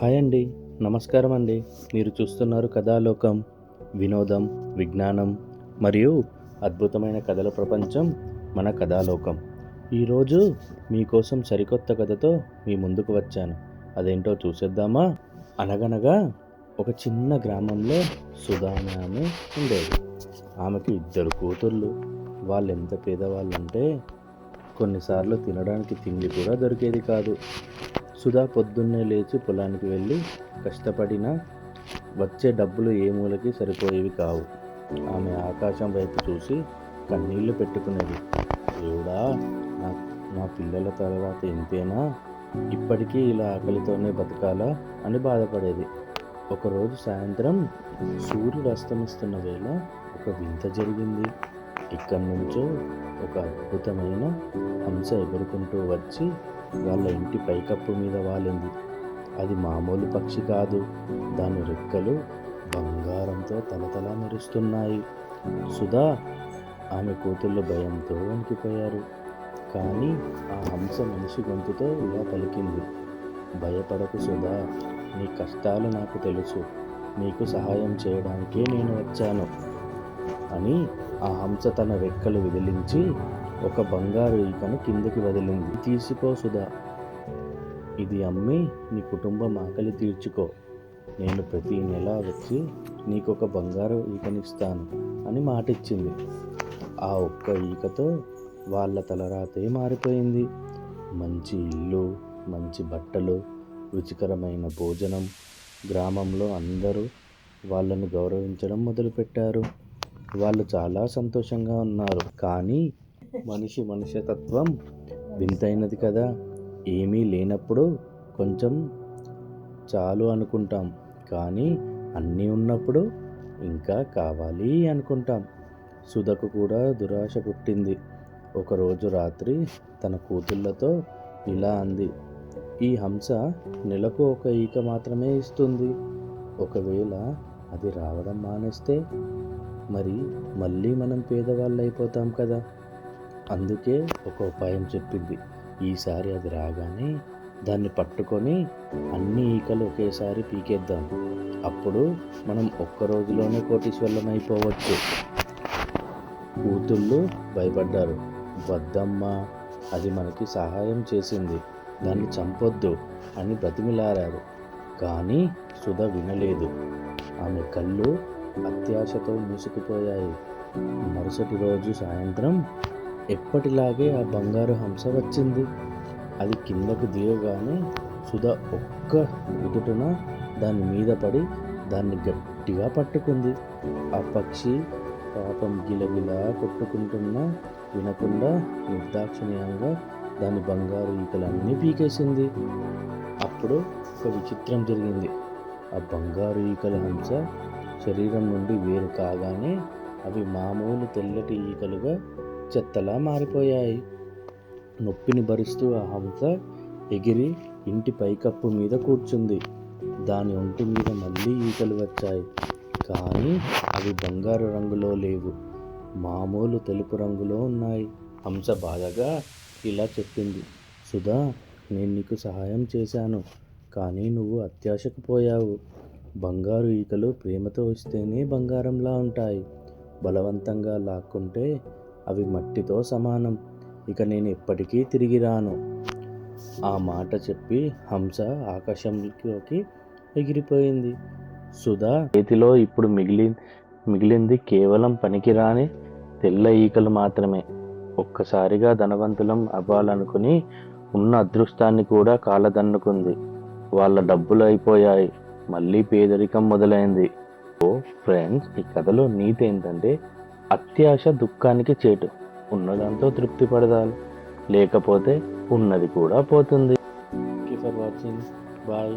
Hi అండి, నమస్కారం అండి. మీరు చూస్తున్నారు కథాలోకం. వినోదం, విజ్ఞానం మరియు అద్భుతమైన కథల ప్రపంచం మన కథాలోకం. ఈరోజు మీకోసం సరికొత్త కథతో మీ ముందుకు వచ్చాను. అదేంటో చూసేద్దామా? అనగనగా ఒక చిన్న గ్రామంలో సుధా అనే ఆమె ఉండేది. ఆమెకు 2 కూతుర్లు. వాళ్ళు ఎంత పేదవాళ్ళంటే కొన్నిసార్లు తినడానికి తిండి కూడా దొరికేది కాదు. సుధా పొద్దున్నే లేచి పొలానికి వెళ్ళి కష్టపడినా వచ్చే డబ్బులు ఏ మూలకి సరిపోయేవి కావు. ఆమె ఆకాశం వైపు చూసి కన్నీళ్లు పెట్టుకునేది. దేవుడా, నా పిల్లల తర్వాత ఇంతేనా? ఇప్పటికీ ఇలా ఆకలితోనే బతకాలా అని బాధపడేది. ఒకరోజు సాయంత్రం సూర్యుడు అస్తమిస్తున్న వేళ ఒక వింత జరిగింది. ఇక్కడి నుంచో ఒక అద్భుతమైన హంస ఎగురుకుంటూ వచ్చి వాళ్ళ ఇంటి పైకప్పు మీద వాలింది. అది మామూలు పక్షి కాదు. దాని రెక్కలు బంగారంతో తలతలా మెరుస్తున్నాయి. సుధా, ఆమె కూతుళ్ళు భయంతో వణికిపోయారు. కానీ ఆ హంస మనిషి గొంతుతో ఇలా పలికింది, భయపడకు సుధా, నీ కష్టాలు నాకు తెలుసు, నీకు సహాయం చేయడానికే నేను వచ్చాను అని ఆ హంస తన రెక్కలు విదిలించి ఒక బంగారు ఈకను కిందకి వదిలింది. తీసుకో సుధా, ఇది అమ్మి నీ కుటుంబం ఆకలి తీర్చుకో. నేను ప్రతి నెల వచ్చి నీకొక బంగారు ఈకనిస్తాను అని మాటిచ్చింది. ఆ ఒక్క ఈకతో వాళ్ళ తలరాతే మారిపోయింది. మంచి ఇల్లు, మంచి బట్టలు, రుచికరమైన భోజనం. గ్రామంలో అందరూ వాళ్ళని గౌరవించడం మొదలుపెట్టారు. వాళ్ళు చాలా సంతోషంగా ఉన్నారు. కానీ మనిషితత్వం వింతైనది కదా. ఏమీ లేనప్పుడు కొంచెం చాలు అనుకుంటాం, కానీ అన్నీ ఉన్నప్పుడు ఇంకా కావాలి అనుకుంటాం. సుధకు కూడా దురాశ పుట్టింది. ఒకరోజు రాత్రి తన కూతుళ్ళతో ఇలా అంది, ఈ హంస నెలకు ఒక ఈక మాత్రమే ఇస్తుంది. ఒకవేళ అది రావడం మానేస్తే మళ్ళీ మనం పేదవాళ్ళు అయిపోతాం కదా. అందుకే ఒక ఉపాయం చెప్పింది. ఈసారి అది రాగానే దాన్ని పట్టుకొని అన్ని ఈకలు ఒకేసారి పీకేద్దాం. అప్పుడు మనం ఒక్క రోజులోనే కోటీశ్వరులం అయిపోవచ్చు. కూతుళ్ళు భయపడ్డారు. వద్దమ్మా, అది మనకి సహాయం చేసింది, దాన్ని చంపొద్దు అని బ్రతిమిలారారు. కానీ సుధ వినలేదు. ఆమె కళ్ళు అత్యాశతో మూసుకుపోయాయి. మరుసటి రోజు సాయంత్రం ఎప్పటిలాగే ఆ బంగారు హంస వచ్చింది. అది కిందకు దిగగానే సుధ ఒక్క ఉదుటున దాని మీద పడి దాన్ని గట్టిగా పట్టుకుంది. ఆ పక్షి పాపం గిలగిలా కొట్టుకుంటున్నా వినకుండా నిర్దాక్షిణ్యంగా దాని బంగారు ఈకలన్నీ పీకేసింది. అప్పుడు ఒక విచిత్రం జరిగింది. ఆ బంగారు ఈకల హంస శరీరం నుండి వేరు కాగానే అవి మామూలు తెల్లటి ఈకలుగా చెత్తలా మారిపోయాయి. నొప్పిని భరిస్తూ ఆ హంస ఎగిరి ఇంటి పైకప్పు మీద కూర్చుంది. దాని ఒంటి మీద మళ్ళీ ఈకలు వచ్చాయి. కానీ అవి బంగారు రంగులో లేవు, మామూలు తెలుపు రంగులో ఉన్నాయి. హంస బాధగా ఇలా చెప్పింది, సుధా, నేను నీకు సహాయం చేశాను, కానీ నువ్వు అత్యాశకు పోయావు. బంగారు ఈకలు ప్రేమతో ఇస్తేనే బంగారంలా ఉంటాయి. బలవంతంగా లాక్కుంటే అవి మట్టితో సమానం. ఇక నేను ఎప్పటికీ తిరిగి రాను. ఆ మాట చెప్పి హంస ఆకాశంలోకి ఎగిరిపోయింది. సుధా చేతిలో ఇప్పుడు మిగిలింది కేవలం పనికిరాని తెల్ల ఈకలు మాత్రమే. ఒక్కసారిగా ధనవంతులం అవ్వాలనుకుని ఉన్న అదృష్టాన్ని కూడా కాలదన్నుకుంది. వాళ్ళ డబ్బులు అయిపోయాయి. మళ్ళీ పేదరికం మొదలైంది. ఓ ఫ్రెండ్స్, ఈ కథలో నీతి ఏంటంటే అత్యాశ దుఃఖానికి చేటు. ఉన్నదాంతో తృప్తి పడదాలి, లేకపోతే ఉన్నది కూడా పోతుంది. Thank you for watching. బాయ్.